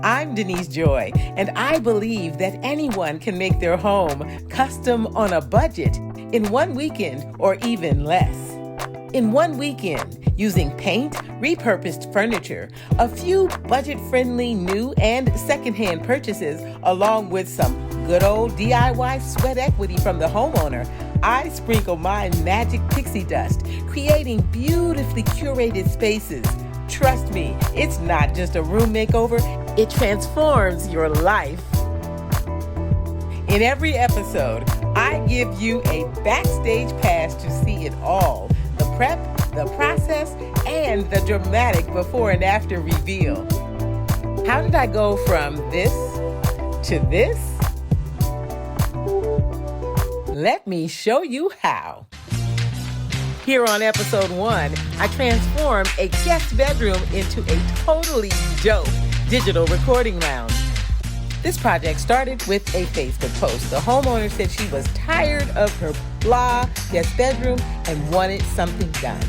I'm Denise Joy, and I believe that anyone can make their home custom on a budget in one weekend or even less. In one weekend, using paint, repurposed furniture, a few budget-friendly new and secondhand purchases, along with some good old DIY sweat equity from the homeowner, I sprinkle my magic pixie dust, creating beautifully curated spaces. Trust me, it's not just a room makeover, it transforms your life. In every episode, I give you a backstage pass to see it all. The prep, the process, and the dramatic before and after reveal. How did I go from this to this? Let me show you how. Here on episode 1, I transformed a guest bedroom into a totally dope digital recording lounge. This project started with a Facebook post. The homeowner said she was tired of her blah guest bedroom and wanted something done.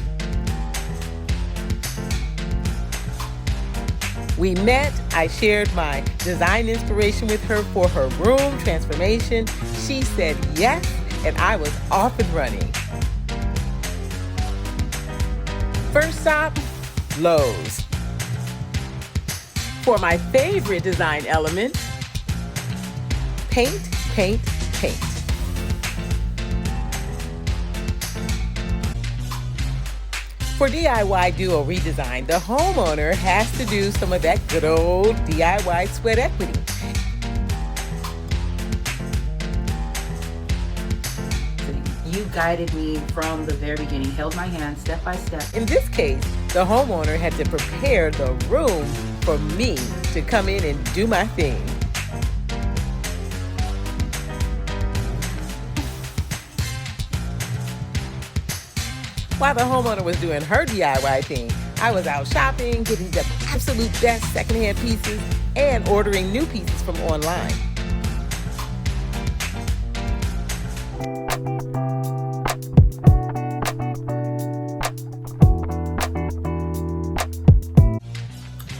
We met, I shared my design inspiration with her for her room transformation. She said yes, and I was off and running. First stop, Lowe's. For my favorite design element, paint, paint, paint. For DIY DUO Redesign, the homeowner has to do some of that good old DIY sweat equity. You guided me from the very beginning, held my hand step by step. In this case, the homeowner had to prepare the room for me to come in and do my thing. While the homeowner was doing her DIY thing, I was out shopping, getting the absolute best secondhand pieces, and ordering new pieces from online.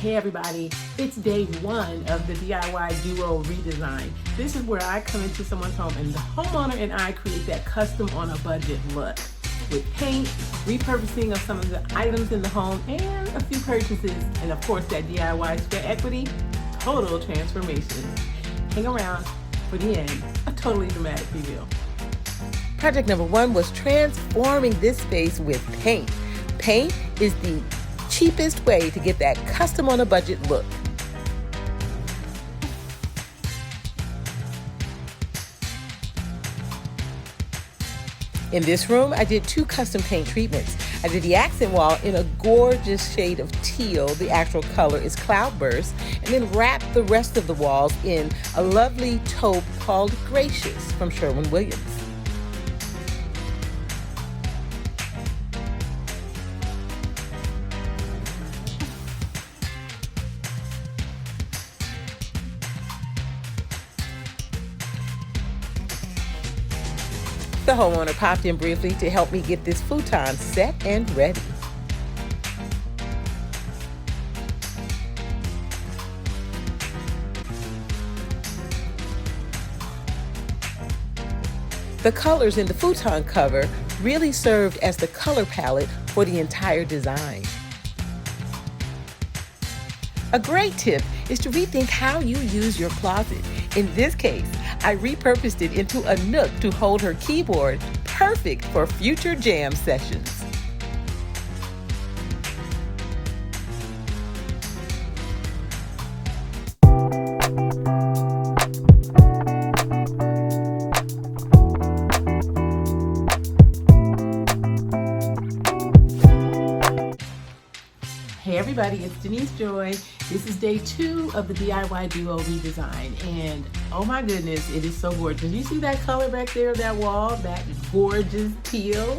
Hey everybody, it's day 1 of the DIY DUO Redesign. This is where I come into someone's home and the homeowner and I create that custom on a budget look with paint, repurposing of some of the items in the home, and a few purchases, and of course that DIY sweat equity, total transformation. Hang around for the end, a totally dramatic reveal. Project number 1 was transforming this space with paint. Paint is the cheapest way to get that custom on a budget look. In this room, I did 2 custom paint treatments. I did the accent wall in a gorgeous shade of teal. The actual color is Cloudburst. And then wrapped the rest of the walls in a lovely taupe called Gracious from Sherwin-Williams. The homeowner popped in briefly to help me get this futon set and ready. The colors in the futon cover really served as the color palette for the entire design. A great tip is to rethink how you use your closet. In this case, I repurposed it into a nook to hold her keyboard, perfect for future jam sessions. Hey everybody, it's Denise Joy. This is day 2 of the DIY DUO Redesign, and oh my goodness, it is so gorgeous. You see that color back there, that wall, that gorgeous teal?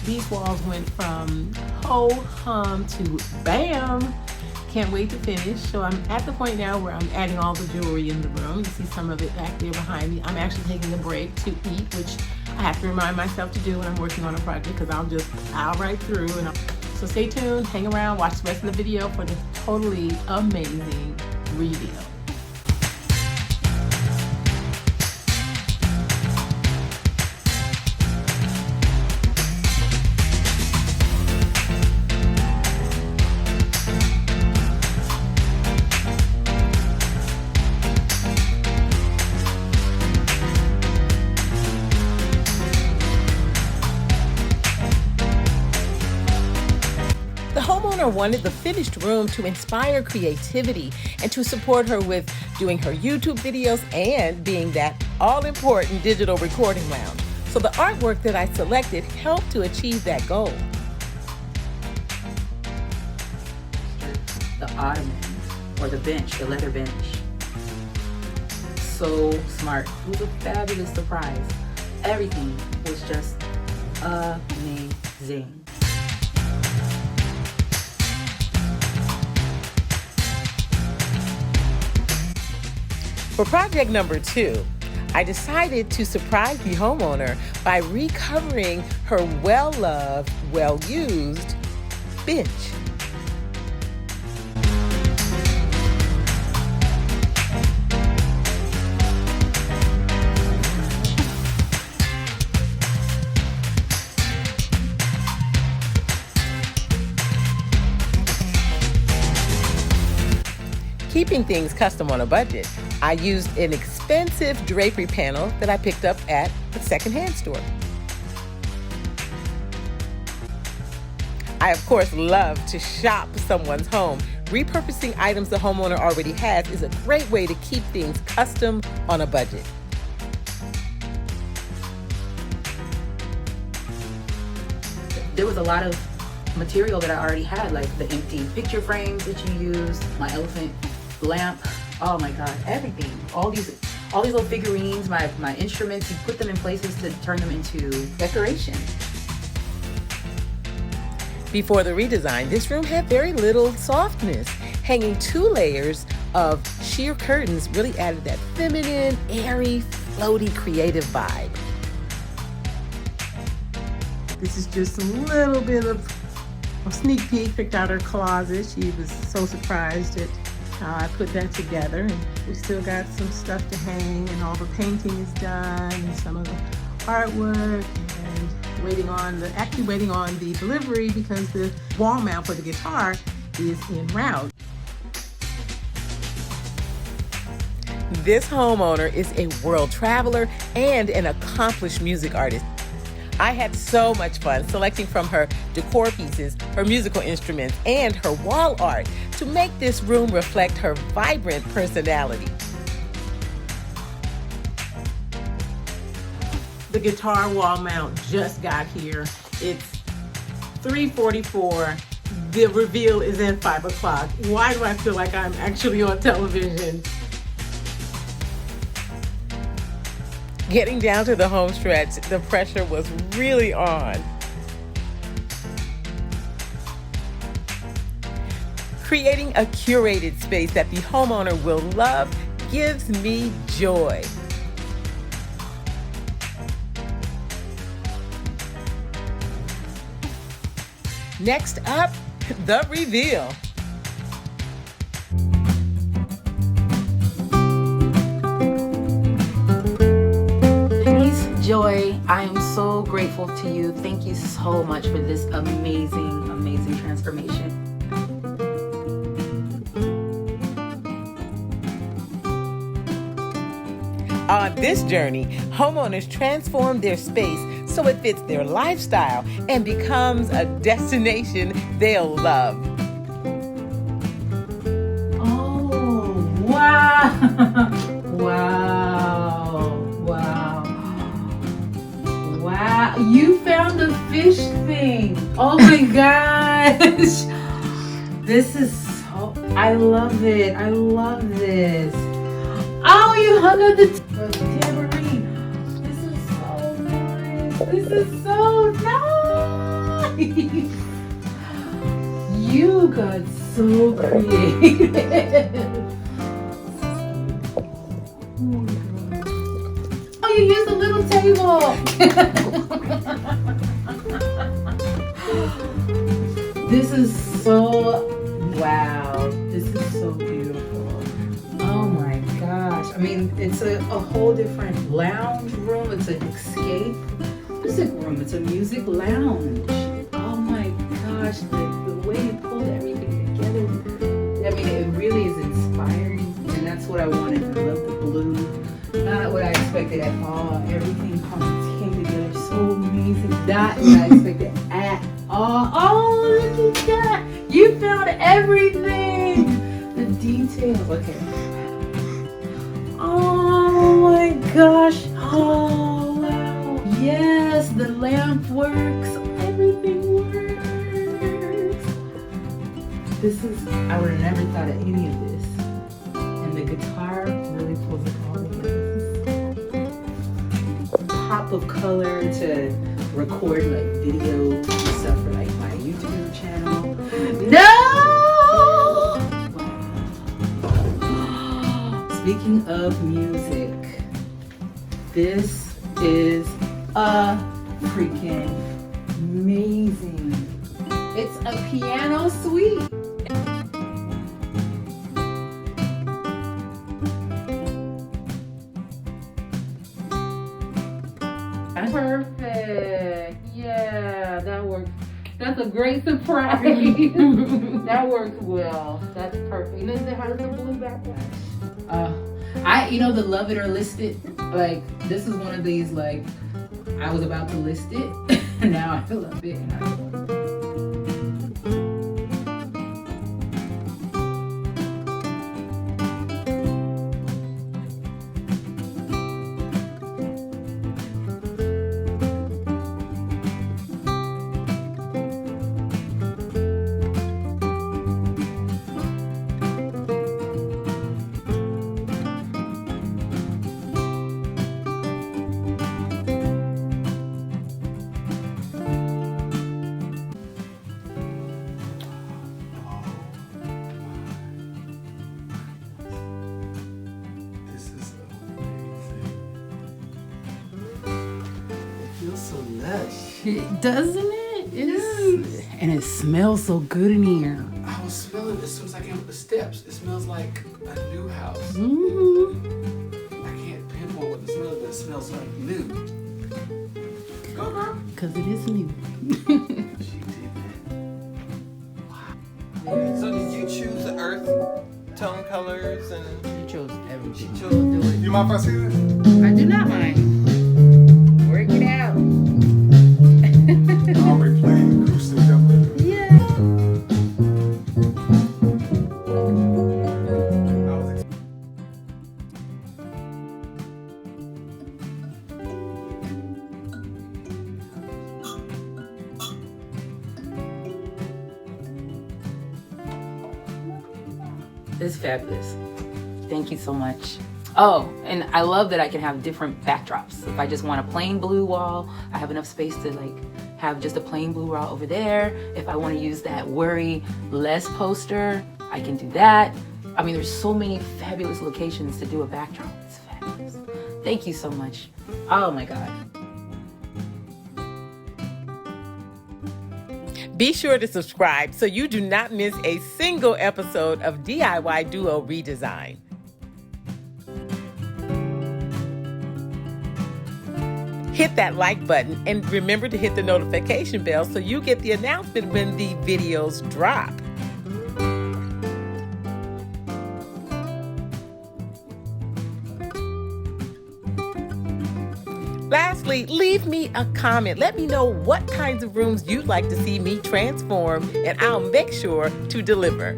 These walls went from ho-hum to bam. Can't wait to finish. So I'm at the point now where I'm adding all the jewelry in the room. You see some of it back there behind me. I'm actually taking a break to eat, which I have to remind myself to do when I'm working on a project, because I'll just plow right through. So stay tuned, hang around, watch the rest of the video for this totally amazing reveal. The homeowner wanted the finished room to inspire creativity and to support her with doing her YouTube videos and being that all-important digital recording lounge. So the artwork that I selected helped to achieve that goal. The ottoman or the bench, the leather bench. So smart. It was a fabulous surprise. Everything was just amazing. For project number 2, I decided to surprise the homeowner by recovering her well-loved, well-used bench. Keeping things custom on a budget, I used an expensive drapery panel that I picked up at a secondhand store. I, of course, love to shop someone's home. Repurposing items the homeowner already has is a great way to keep things custom on a budget. There was a lot of material that I already had, like the empty picture frames that you used, my elephant lamp. Oh my God, everything. All these little figurines, my instruments, you put them in places to turn them into decoration. Before the redesign, this room had very little softness. Hanging 2 layers of sheer curtains really added that feminine, airy, floaty, creative vibe. This is just a little bit of a sneak peek. Picked out her closet. She was so surprised at how I put that together. And we still got some stuff to hang, and all the painting is done, and some of the artwork, and waiting on the delivery because the wall mount for the guitar is en route. This homeowner is a world traveler and an accomplished music artist. I had so much fun selecting from her decor pieces, her musical instruments, and her wall art to make this room reflect her vibrant personality. The guitar wall mount just got here. It's 3:44. The reveal is at 5 o'clock. Why do I feel like I'm actually on television? Getting down to the home stretch, the pressure was really on. Creating a curated space that the homeowner will love gives me joy. Next up, the reveal. Joy, I am so grateful to you. Thank you so much for this amazing, amazing transformation. On this journey, homeowners transform their space so it fits their lifestyle and becomes a destination they'll love. Oh, wow. Wow, you found the fish thing. Oh my gosh. This is so, I love it. I love this. Oh, you hung up the tambourine. This is so nice. This is so nice. You got so creative. Oh, you used a little table. This is so, wow. This is so beautiful. mean, it's a whole different lounge room. It's an escape music room. It's a music lounge. Oh my gosh, the way you pulled everything together. I mean, it really is inspiring, and that's what I wanted. I love the blue. Not what I expected at all. Everything came together so amazing. Not what I expected at all. Oh, look at that. You found everything. The details. Okay. Oh my gosh. Oh, wow. Yes, the lamp works. Everything works. This is, I would have never thought of any of this. And the guitar really pulls it all together. Pop of color to record like video stuff for like my YouTube channel. No! Speaking of music, this is freaking amazing. It's a piano suite. Perfect. Yeah, that works. That's a great surprise. That works well. That's perfect. And then how does the blue backlash? The love it or list it. Like, this is one of these, like, I was about to list it. Now I love it. And I love it. Doesn't it? It is. And it smells so good in here. I was smelling it as soon as I came up the steps. It smells like a new house. Mm-hmm. I can't pinpoint what the smell is, but it smells like new. Go, girl. Because it is new. She did that. Wow. So did you choose the earth tone colors and You chose everything. she chose to do it? You mind if I see this? I do not mind. Work it out. Already playing acoustic demo. Yeah. It's fabulous. Thank you so much. Oh, and I love that I can have different backdrops. If I just want a plain blue wall, I have enough space to like have just a plain blue wall over there. If I want to use that worry less poster, I can do that. I mean, there's so many fabulous locations to do a backdrop. It's fabulous. Thank you so much. Oh my God. Be sure to subscribe so you do not miss a single episode of DIY Duo Redesign. Hit that like button and remember to hit the notification bell so you get the announcement when the videos drop. Lastly, leave me a comment. Let me know what kinds of rooms you'd like to see me transform, and I'll make sure to deliver.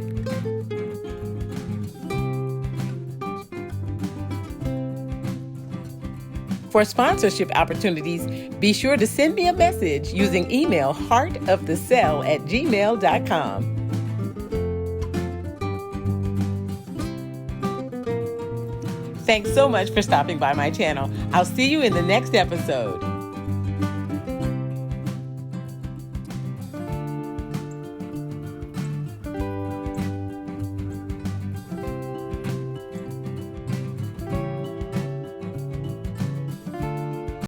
For sponsorship opportunities, be sure to send me a message using email heartofthecell@gmail.com. Thanks so much for stopping by my channel. I'll see you in the next episode.